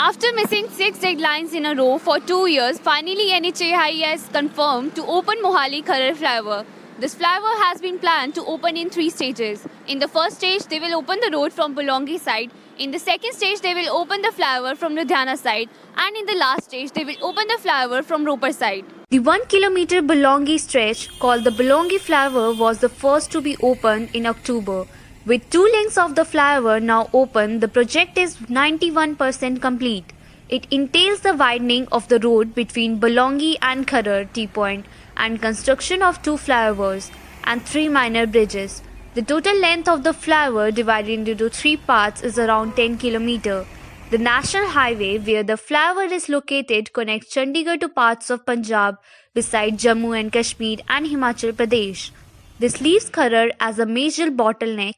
After missing 6 deadlines in a row for 2 years, finally NHAI has confirmed to open Mohali Kharar flyover. This flyover has been planned to open in 3 stages. In the first stage, they will open the road from Bolongi side. In the second stage, they will open the flyover from Ludhiana side. And in the last stage, they will open the flyover from Ropar side. The 1 kilometer Bolongi stretch, called the Bolongi flyover, was the first to be opened in October. With 2 lanes of the flyover now open, the project is 91% complete. It entails the widening of the road between Bolongi and Kharar T-point and construction of 2 flyovers and 3 minor bridges. The total length of the flyover divided into 3 parts is around 10 km. The national highway where the flyover is located connects Chandigarh to parts of Punjab beside Jammu and Kashmir and Himachal Pradesh. This leaves Kharar as a major bottleneck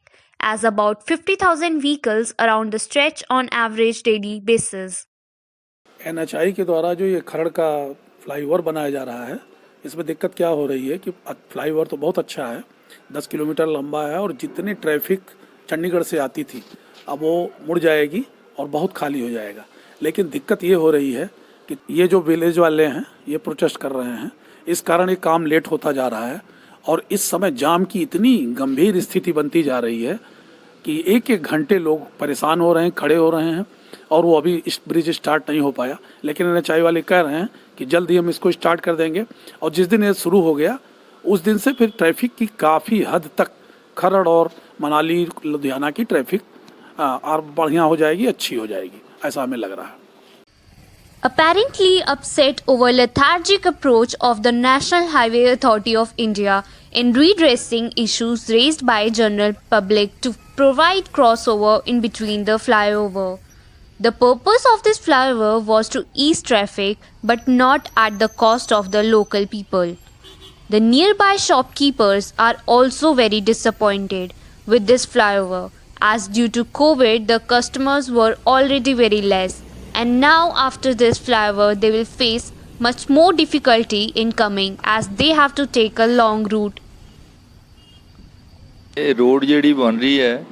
as about 50,000 vehicles around the stretch on average daily basis. NHAI के द्वारा जो ये खरड़ का flyover बनाया जा रहा है, इसमें दिक्कत क्या हो रही है कि फ्लाईओवर तो बहुत अच्छा है, 10 किलोमीटर लंबा है और जितनी ट्रैफिक चंडीगढ़ से आती थी अब वो मुड़ जाएगी और बहुत खाली हो जाएगा। लेकिन दिक्कत ये हो रही है कि ये जो विलेज वाले हैं ये प्रोटेस्ट कर रहे हैं, इस कारण ये काम लेट होता जा रहा है और इस समय जाम की इतनी गंभीर स्थिति बनती जा रही है कि एक एक घंटे लोग परेशान हो रहे हैं, खड़े हो रहे हैं और वो अभी इस ब्रिज स्टार्ट नहीं हो पाया। लेकिन NHAI वाले कह रहे हैं कि जल्द ही हम इसको स्टार्ट कर देंगे और जिस दिन ये शुरू हो गया उस दिन से फिर ट्रैफिक की काफ़ी हद तक खरड़ और मनाली लुधियाना की ट्रैफिक और बढ़िया हो जाएगी, अच्छी हो जाएगी, ऐसा हमें लग रहा है। Apparently upset over lethargic approach of the National Highway Authority of India in redressing issues raised by general public to provide crossover in between the flyover. The purpose of this flyover was to ease traffic but not at the cost of the local people. The nearby shopkeepers are also very disappointed with this flyover as due to COVID the customers were already very less. And now after this flyover they will face much more difficulty in coming as they have to take a long route. ਇਹ road ਜਿਹੜੀ ਬਣ ਰਹੀ ਹੈ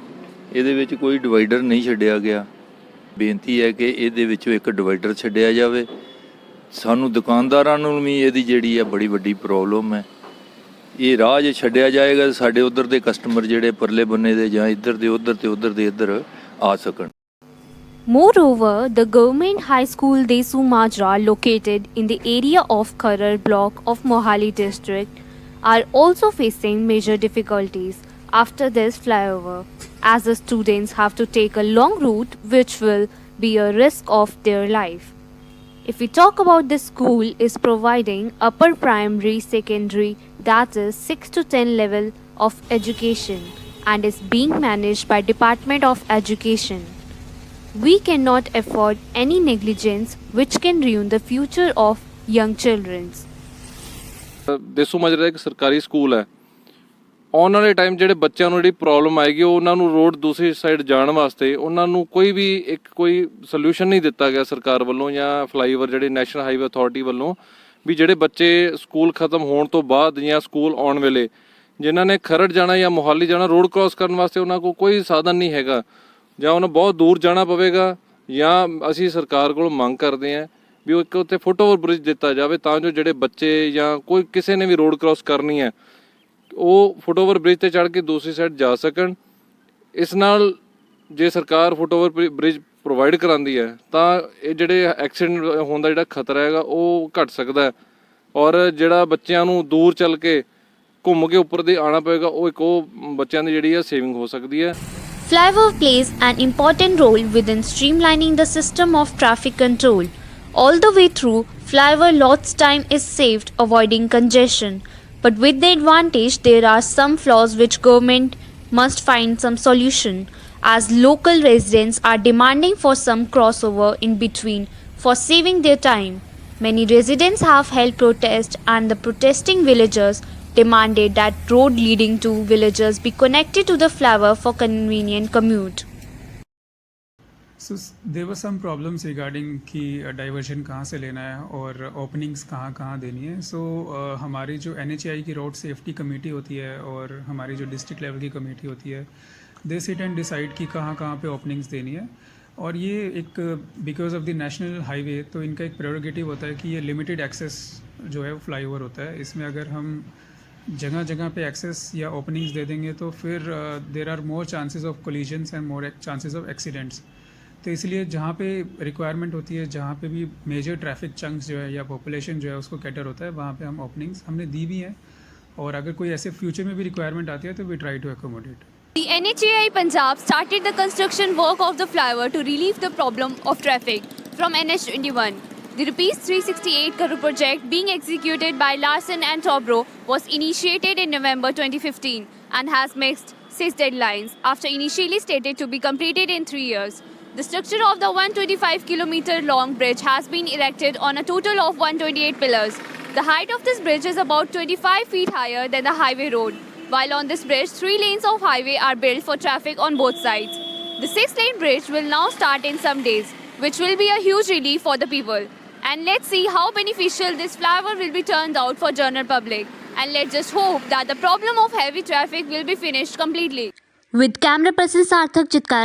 ਇਹਦੇ ਵਿੱਚ ਕੋਈ divider ਨਹੀਂ ਛੱਡਿਆ ਗਿਆ। ਬੇਨਤੀ ਹੈ ਕਿ ਇਹਦੇ ਵਿੱਚੋਂ ਇੱਕ ਡਿਵਾਈਡਰ ਛੱਡਿਆ ਜਾਵੇ। ਸਾਨੂੰ ਦੁਕਾਨਦਾਰਾਂ ਨੂੰ ਵੀ ਇਹਦੀ ਜਿਹੜੀ ਹੈ ਬੜੀ ਵੱਡੀ ਪ੍ਰੋਬਲਮ ਹੈ। ਇਹ ਰਾਹ ਜੇ ਛੱਡਿਆ ਜਾਏਗਾ ਸਾਡੇ ਉਧਰ ਦੇ ਕਸਟਮਰ ਜਿਹੜੇ ਪਰਲੇ ਬੰਨੇ ਦੇ ਜਾਂ ਇੱਧਰ ਦੇ ਉਧਰ ਤੇ ਉਧਰ ਦੇ ਇੱਧਰ ਆ ਸਕਣ। Moreover, the government high school Desu Majra located in the area of Kharar block of Mohali district are also facing major difficulties after this flyover as the students have to take a long route which will be a risk of their life. If we talk about this school is providing upper primary, secondary that is 6 to 10 level of education and is being managed by Department of Education. We cannot afford any negligence which can ruin the future of young children. Desu Majra ਇੱਕ ਸਰਕਾਰੀ school ਹੈ। ਆਉਣ ਵਾਲੇ time ਜਿਹੜੇ ਬੱਚਿਆਂ ਨੂੰ ਜਿਹੜੀ problem ਆਏਗੀ ਉਹਨਾਂ ਨੂੰ ਰੋਡ ਦੂਸਰੀ ਸਾਈਡ ਜਾਣ ਵਾਸਤੇ ਉਹਨਾਂ ਨੂੰ ਕੋਈ ਸੋਲੂਸ਼ਨ ਨਹੀਂ ਦਿੱਤਾ ਗਿਆ ਸਰਕਾਰ ਵੱਲੋਂ ਜਾਂ ਫਲਾਈਓਵਰ ਜਿਹੜੇ ਨੈਸ਼ਨਲ ਹਾਈਵੇ ਅਥਾਰਟੀ ਵੱਲੋਂ ਵੀ ਜਿਹੜੇ ਬੱਚੇ ਸਕੂਲ ਖਤਮ ਹੋਣ ਤੋਂ ਬਾਅਦ ਜਾਂ ਸਕੂਲ ਆਉਣ ਵੇਲੇ ਜਿਨ੍ਹਾਂ ਨੇ ਖਰੜ ਜਾਣਾ ਜਾਂ ਮੋਹਾਲੀ ਜਾਣਾ ਰੋਡ ਕ੍ਰਾਸ ਕਰਨ ਵਾਸਤੇ ਉਹਨਾਂ ਕੋਲ ਕੋਈ ਸਾਧਨ ਨਹੀਂ ਹੈਗਾ ਜਾਂ ਉਹਨਾਂ ਬਹੁਤ ਦੂਰ ਜਾਣਾ ਪਵੇਗਾ ਜਾਂ ਅਸੀਂ ਸਰਕਾਰ ਕੋਲ ਮੰਗ ਕਰਦੇ ਹਾਂ ਵੀ ਉਹ ਇੱਕ ਉੱਥੇ ਫੁੱਟਓਵਰ ਬ੍ਰਿਜ ਦਿੱਤਾ ਜਾਵੇ ਤਾਂ ਜੋ ਜਿਹੜੇ ਬੱਚੇ ਜਾਂ ਕੋਈ ਕਿਸੇ ਨੇ ਵੀ ਰੋਡ ਕ੍ਰਾਸ ਕਰਨੀ ਹੈ ਉਹ ਫੁੱਟਓਵਰ ਬ੍ਰਿਜ ਤੇ ਚੜ੍ਹ ਕੇ ਦੂਸਰੀ ਸਾਈਡ ਜਾ ਸਕਣ। ਇਸ ਨਾਲ ਜੇ ਸਰਕਾਰ ਫੁੱਟਓਵਰ ਬ੍ਰਿਜ ਪ੍ਰੋਵਾਈਡ ਕਰਾਉਂਦੀ ਹੈ ਤਾਂ ਇਹ ਜਿਹੜੇ ਐਕਸੀਡੈਂਟ ਹੋਣ ਦਾ ਜਿਹੜਾ ਖਤਰਾ ਹੈਗਾ ਉਹ ਘਟ ਸਕਦਾ ਔਰ ਜਿਹੜਾ ਬੱਚਿਆਂ ਨੂੰ ਦੂਰ ਚੱਲ ਕੇ ਘੁੰਮ ਕੇ ਉੱਪਰ ਦੇ ਆਉਣਾ ਪਵੇਗਾ ਉਹ ਬੱਚਿਆਂ ਦੀ ਜਿਹੜੀ ਹੈ ਸੇਵਿੰਗ ਹੋ ਸਕਦੀ ਹੈ। Flyover plays an important role within streamlining the system of traffic control. All the way through, flyover lots time is saved avoiding congestion. But with the advantage, there are some flaws which government must find some solution as local residents are demanding for some crossover in between for saving their time. Many residents have held protest and the protesting villagers demanded that road leading to villages be connected to the flyover for convenient commute. So there were some problems regarding कि diversion कहाँ से लेना है और openings कहाँ कहाँ देनी है। सो हमारी जो NHAI की रोड सेफ्टी कमेटी होती है और हमारी जो डिस्ट्रिक्ट लेवल की कमेटी होती है दे सिट एंड डिसाइड कि कहाँ कहाँ पे ओपनिंग्स देनी है। और ये एक because of the national highway, तो इनका एक प्रेरोगेटिव होता है कि ये लिमिटेड एक्सेस जो है वो फ्लाईओवर होता है। इसमें अगर हम जगह जगह पे एक्सेस या ओपनिंग्स दे देंगे तो फिर there are more chances of collisions and more chances of accidents. तो इसलिए जहाँ पे रिक्वायरमेंट होती है, जहाँ पे भी मेजर ट्रैफिक चंक्स जो है या पॉपुलेशन जो है उसको कैटर होता है, वहाँ पे हम ओपनिंग्स हमने दी भी हैं, और अगर कोई ऐसे फ्यूचर में भी रिक्वायरमेंट आती है तो we try to accommodate. The NHAI Punjab started the construction work of the flyover to relieve the problem of traffic from NH21. The Rs 368 crore project being executed by Larsen and Toubro was initiated in November 2015 and has missed 6 deadlines after initially stated to be completed in 3 years. The structure of the 125-kilometer long bridge has been erected on a total of 128 pillars. The height of this bridge is about 25 feet higher than the highway road. While on this bridge, 3 lanes of highway are built for traffic on both sides. The 6-lane bridge will now start in some days, which will be a huge relief for the people. And let's see how beneficial this flyover will be turned out for general public. And let's just hope that the problem of heavy traffic will be finished completely. With camera person Sarthak Chitkar.